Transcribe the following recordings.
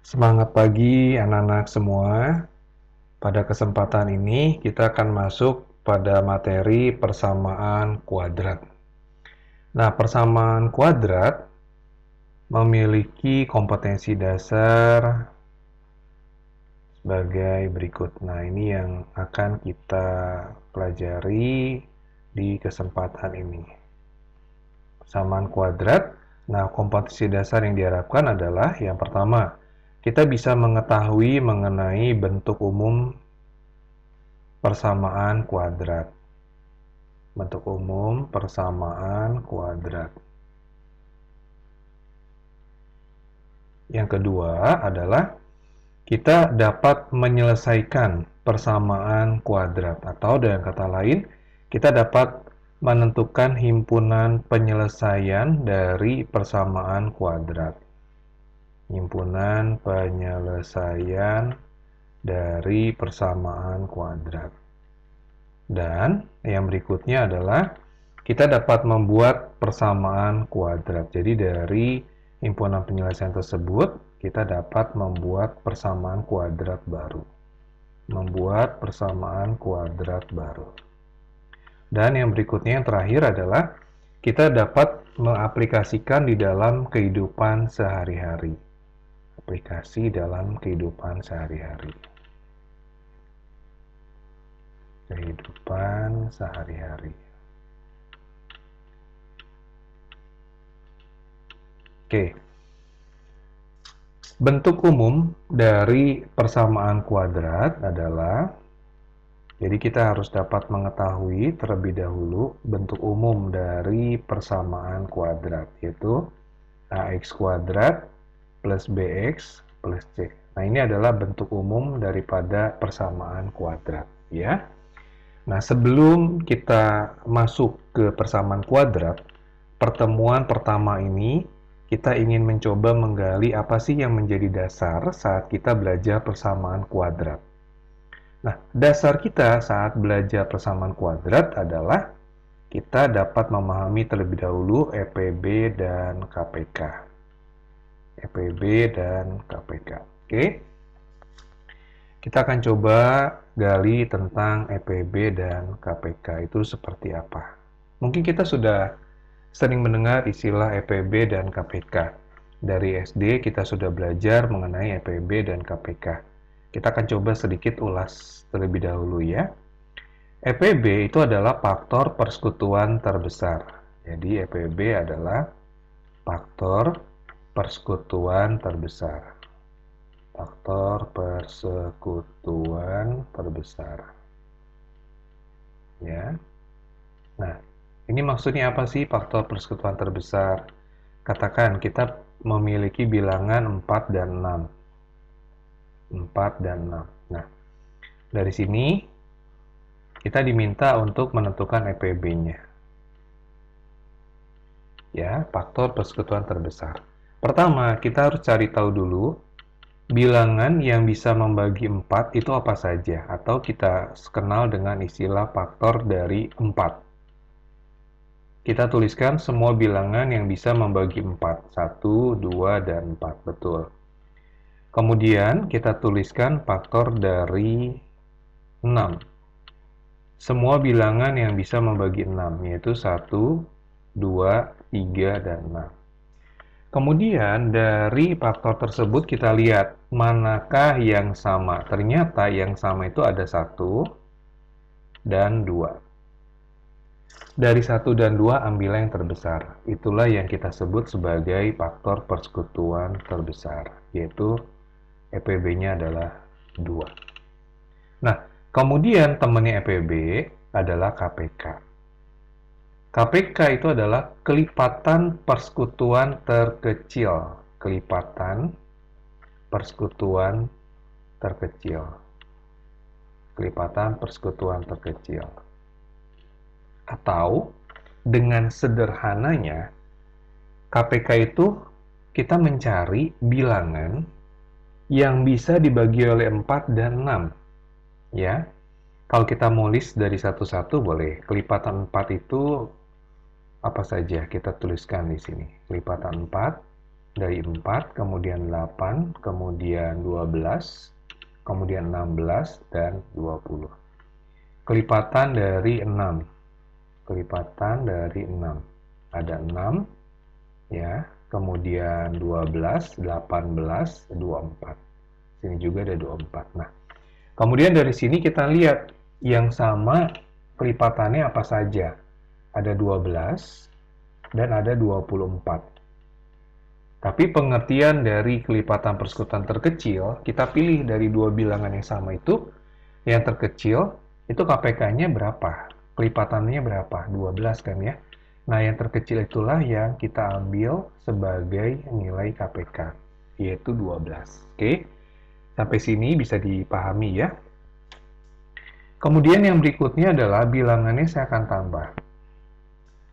Semangat pagi anak-anak semua. Pada kesempatan ini kita akan masuk pada materi persamaan kuadrat. Nah, persamaan kuadrat memiliki kompetensi dasar sebagai berikut. Nah, ini yang akan kita pelajari di kesempatan ini. Persamaan kuadrat. Nah, kompetensi dasar yang diharapkan adalah yang pertama, kita bisa mengetahui mengenai bentuk umum persamaan kuadrat. Bentuk umum persamaan kuadrat. Yang kedua adalah kita dapat menyelesaikan persamaan kuadrat, atau dengan kata lain, kita dapat menentukan himpunan penyelesaian dari persamaan kuadrat. Himpunan penyelesaian dari persamaan kuadrat. Dan yang berikutnya adalah kita dapat membuat persamaan kuadrat. Jadi dari himpunan penyelesaian tersebut, kita dapat membuat persamaan kuadrat baru. Membuat persamaan kuadrat baru. Dan yang berikutnya, yang terakhir adalah kita dapat mengaplikasikan di dalam kehidupan sehari-hari. Aplikasi dalam kehidupan sehari-hari. Kehidupan sehari-hari. Oke. Bentuk umum dari persamaan kuadrat adalah, jadi kita harus dapat mengetahui terlebih dahulu bentuk umum dari persamaan kuadrat, yaitu ax kuadrat plus bx plus c. Nah, ini adalah bentuk umum daripada persamaan kuadrat, ya. Nah, sebelum kita masuk ke persamaan kuadrat, pertemuan pertama ini kita ingin mencoba menggali apa sih yang menjadi dasar saat kita belajar persamaan kuadrat. Nah, dasar kita saat belajar persamaan kuadrat adalah kita dapat memahami terlebih dahulu EPB dan KPK. EPB dan KPK. Oke. Kita akan coba gali tentang EPB dan KPK itu seperti apa. Mungkin kita sudah sering mendengar istilah EPB dan KPK. Dari SD kita sudah belajar mengenai EPB dan KPK. Kita akan coba sedikit ulas terlebih dahulu ya. EPB itu adalah faktor persekutuan terbesar. Jadi EPB adalah faktor persekutuan terbesar. Faktor persekutuan terbesar. Ya. Nah, ini maksudnya apa sih faktor persekutuan terbesar? Katakan kita memiliki bilangan 4 dan 6. 4 dan 6. Nah, dari sini kita diminta untuk menentukan EPB-nya. Ya, faktor persekutuan terbesar. Pertama, kita harus cari tahu dulu bilangan yang bisa membagi 4 itu apa saja, atau kita kenal dengan istilah faktor dari 4. Kita tuliskan semua bilangan yang bisa membagi 4. 1, 2, dan 4. Betul. Kemudian kita tuliskan faktor dari 6. Semua bilangan yang bisa membagi 6, yaitu 1, 2, 3, dan 6. Kemudian dari faktor tersebut kita lihat manakah yang sama. Ternyata yang sama itu ada 1 dan 2. Dari 1 dan 2 ambillah yang terbesar. Itulah yang kita sebut sebagai faktor persekutuan terbesar, yaitu EPB-nya adalah 2. Nah, kemudian temannya EPB adalah KPK. KPK itu adalah kelipatan persekutuan terkecil. Kelipatan persekutuan terkecil. Kelipatan persekutuan terkecil. Atau dengan sederhananya, KPK itu kita mencari bilangan yang bisa dibagi oleh 4 dan 6. Ya, kalau kita mau list dari satu-satu boleh. Kelipatan 4 itu apa saja? Kita tuliskan di sini. Kelipatan 4 dari 4, kemudian 8, kemudian 12, kemudian 16, dan 20. Kelipatan dari 6. Kelipatan dari 6. Ada 6, ya. Kemudian 12, 18, 24. Sini juga ada 24. Nah, kemudian dari sini kita lihat yang sama kelipatannya apa saja. Ada 12 dan ada 24. Tapi pengertian dari kelipatan persekutuan terkecil, kita pilih dari dua bilangan yang sama itu, yang terkecil itu KPK-nya berapa? Kelipatannya berapa? 12 kan ya? Nah, yang terkecil itulah yang kita ambil sebagai nilai KPK, yaitu 12. Oke? Sampai sini bisa dipahami ya. Kemudian yang berikutnya adalah bilangannya saya akan tambah.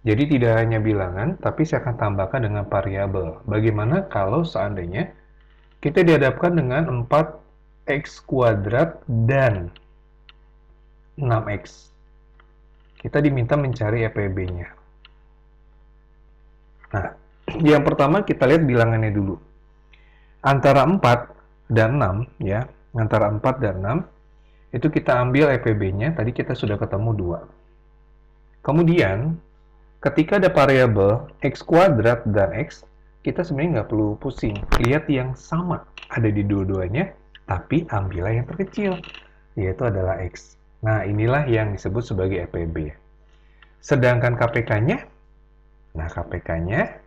Jadi tidak hanya bilangan, tapi saya akan tambahkan dengan variabel. Bagaimana kalau seandainya kita dihadapkan dengan 4x kuadrat dan 6x. Kita diminta mencari EPB-nya. Nah, yang pertama kita lihat bilangannya dulu. Antara 4 dan 6, ya, antara 4 dan 6, itu kita ambil EPB-nya, tadi kita sudah ketemu 2. Kemudian, ketika ada variabel x kuadrat dan x, kita sebenarnya nggak perlu pusing. Lihat yang sama, ada di dua-duanya, tapi ambillah yang terkecil, yaitu adalah x. Nah, inilah yang disebut sebagai EPB. Sedangkan KPK-nya, nah KPK-nya,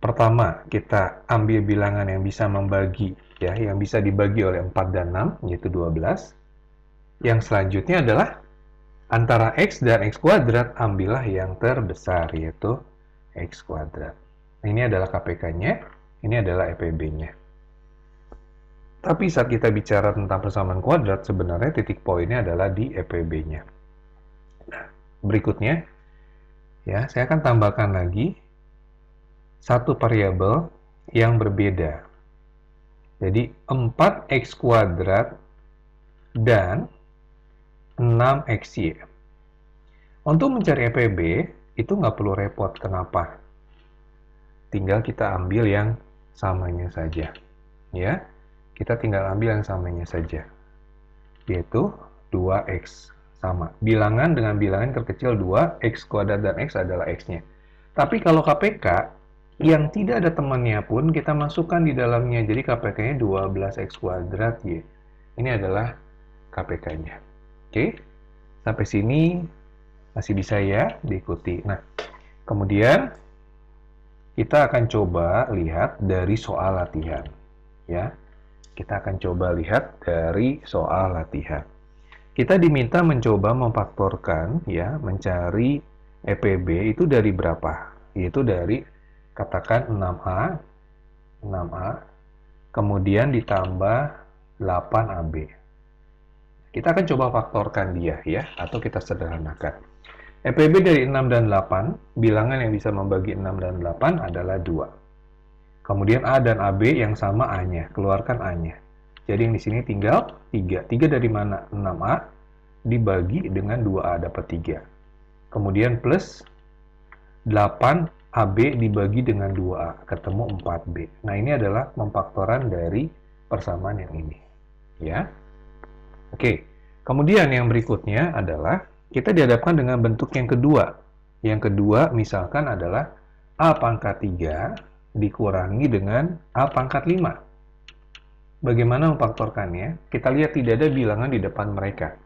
pertama kita ambil bilangan yang bisa membagi, ya, yang bisa dibagi oleh 4 dan 6, yaitu 12. Yang selanjutnya adalah antara x dan x kuadrat, ambillah yang terbesar, yaitu x kuadrat. Ini adalah KPK-nya, ini adalah EPB-nya. Tapi saat kita bicara tentang persamaan kuadrat, sebenarnya titik poinnya adalah di EPB-nya. Nah, berikutnya, ya, saya akan tambahkan lagi satu variabel yang berbeda. Jadi, 4x kuadrat dan 6xy. Untuk mencari EPB, itu nggak perlu repot. Kenapa? Tinggal kita ambil yang samanya saja. Ya, kita tinggal ambil yang samanya saja, yaitu 2x. Sama. Bilangan dengan bilangan terkecil 2, x kuadrat dan x adalah x-nya. Tapi kalau KPK, yang tidak ada temannya pun kita masukkan di dalamnya. Jadi KPK-nya 12x kuadrat y. Ini adalah KPK-nya. Oke, sampai sini masih bisa ya diikuti. Nah, kemudian kita akan coba lihat dari soal latihan. Ya, kita akan coba lihat dari soal latihan. Kita diminta mencoba memfaktorkan, ya, mencari EPB itu dari berapa? Yaitu dari, katakan 6A, kemudian ditambah 8AB. Kita akan coba faktorkan dia, ya, atau kita sederhanakan. EPB dari 6 dan 8, bilangan yang bisa membagi 6 dan 8 adalah 2. Kemudian A dan AB yang sama A-nya, keluarkan A-nya. Jadi yang di sini tinggal 3. 3 dari mana? 6A dibagi dengan 2A, dapat 3. Kemudian plus 8AB dibagi dengan 2A, ketemu 4B. Nah, ini adalah memfaktoran dari persamaan yang ini. Ya. Oke, kemudian yang berikutnya adalah kita dihadapkan dengan bentuk yang kedua. Yang kedua misalkan adalah A pangkat 3 dikurangi dengan A pangkat 5. Bagaimana memfaktorkannya? Kita lihat tidak ada bilangan di depan mereka.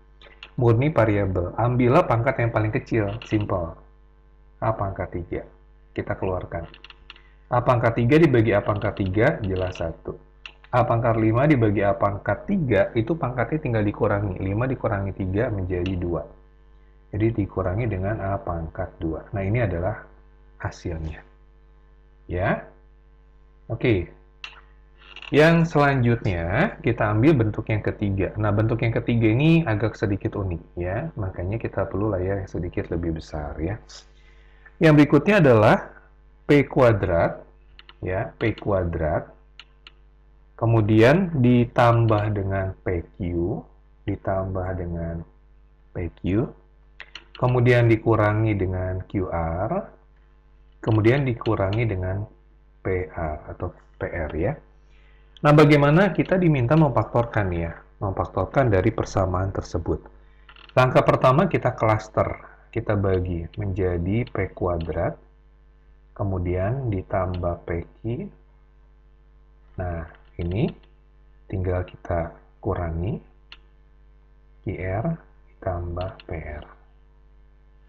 Murni variabel. Ambillah pangkat yang paling kecil, simple. A pangkat 3. Kita keluarkan. A pangkat 3 dibagi A pangkat 3, jelas 1. A pangkat 5 dibagi A pangkat 3, itu pangkatnya tinggal dikurangi. 5 dikurangi 3 menjadi 2. Jadi dikurangi dengan A pangkat 2. Nah, ini adalah hasilnya. Ya. Oke. Yang selanjutnya, kita ambil bentuk yang ketiga. Nah, bentuk yang ketiga ini agak sedikit unik, ya. Makanya kita perlu layar yang sedikit lebih besar, ya. Yang berikutnya adalah P kuadrat, ya, P kuadrat. Kemudian ditambah dengan PQ, ditambah dengan PQ. Kemudian dikurangi dengan QR, kemudian dikurangi dengan PA atau PR ya. Nah, bagaimana kita diminta memfaktorkan ya? Memfaktorkan dari persamaan tersebut. Langkah pertama kita cluster, kita bagi menjadi P kuadrat, kemudian ditambah PQ. Nah, ini tinggal kita kurangi QR ditambah PR.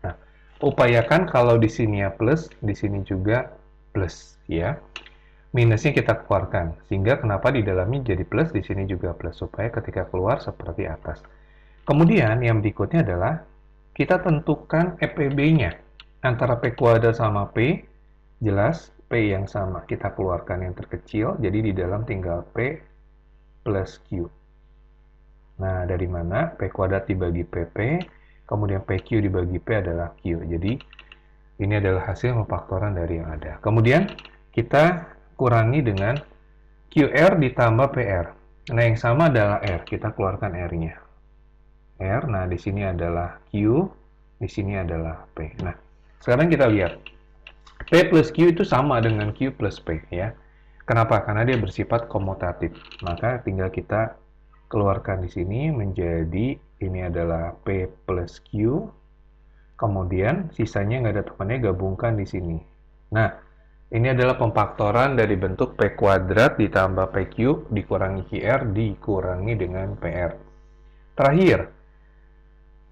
Nah, upayakan kalau di sini ya plus, di sini juga plus ya. Minusnya kita keluarkan, sehingga kenapa di dalamnya jadi plus, di sini juga plus, supaya ketika keluar seperti atas. Kemudian yang berikutnya adalah kita tentukan EPB-nya antara P kuadrat sama P. Jelas P yang sama kita keluarkan yang terkecil, jadi di dalam tinggal P plus Q. Nah, dari mana? P kuadrat dibagi PP, kemudian PQ dibagi P adalah Q. Jadi ini adalah hasil pemfaktoran dari yang ada. Kemudian kita kurangi dengan QR ditambah PR. Nah, yang sama adalah R. Kita keluarkan R-nya. R, nah di sini adalah Q, di sini adalah P. Nah, sekarang kita lihat. P plus Q itu sama dengan Q plus P ya. Kenapa? Karena dia bersifat komutatif. Maka tinggal kita keluarkan di sini menjadi ini adalah P plus Q. Kemudian sisanya nggak ada temannya, gabungkan di sini. Nah, ini adalah pemfaktoran dari bentuk P kuadrat ditambah PQ dikurangi QR dikurangi dengan PR. Terakhir,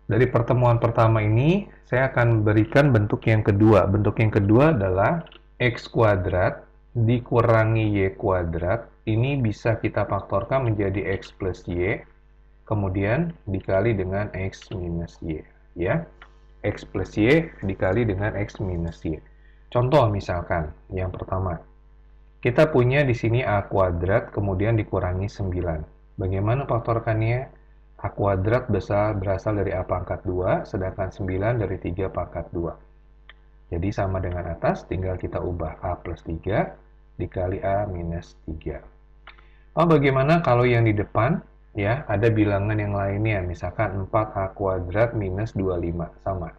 dari pertemuan pertama ini, saya akan berikan bentuk yang kedua. Bentuk yang kedua adalah X kuadrat dikurangi Y kuadrat. Ini bisa kita faktorkan menjadi X plus Y, kemudian dikali dengan X minus Y. Ya, X plus Y dikali dengan X minus Y. Contoh misalkan, yang pertama, kita punya di sini A kuadrat, kemudian dikurangi 9. Bagaimana faktorkannya? A kuadrat berasal dari A pangkat 2, sedangkan 9 dari 3 pangkat 2. Jadi sama dengan atas, tinggal kita ubah A plus 3 dikali A minus 3. Oh, bagaimana kalau yang di depan? Ya, ada bilangan yang lainnya, misalkan 4A kuadrat minus 25, sama.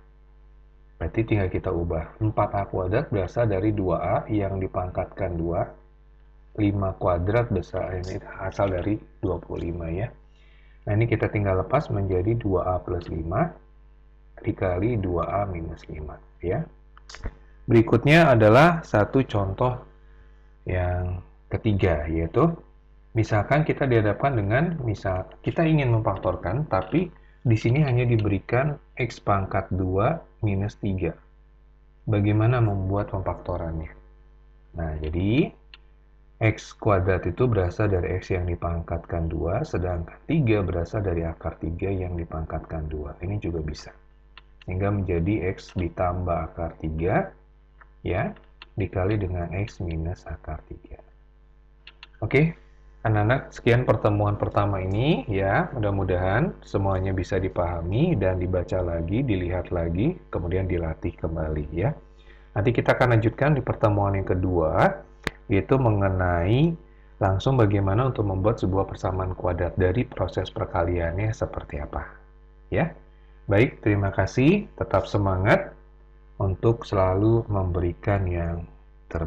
Berarti tinggal kita ubah. 4A kuadrat berasal dari 2A yang dipangkatkan 2. 5 kuadrat berasal dari 25 ya. Nah, ini kita tinggal lepas menjadi 2A plus 5 dikali 2A minus 5 ya. Berikutnya adalah satu contoh yang ketiga, yaitu misalkan kita dihadapkan dengan kita ingin memfaktorkan, tapi di sini hanya diberikan X pangkat 2 minus 3. Bagaimana membuat pemfaktorannya? Nah, jadi X kuadrat itu berasal dari X yang dipangkatkan 2, sedangkan 3 berasal dari akar 3 yang dipangkatkan 2. Ini juga bisa. Sehingga menjadi X ditambah akar 3, ya, dikali dengan X minus akar 3. Oke, anak-anak, sekian pertemuan pertama ini, ya. Mudah-mudahan semuanya bisa dipahami dan dibaca lagi, dilihat lagi, kemudian dilatih kembali, ya. Nanti kita akan lanjutkan di pertemuan yang kedua, yaitu mengenai langsung bagaimana untuk membuat sebuah persamaan kuadrat dari proses perkaliannya seperti apa. Ya, baik, terima kasih. Tetap semangat untuk selalu memberikan yang terbaik.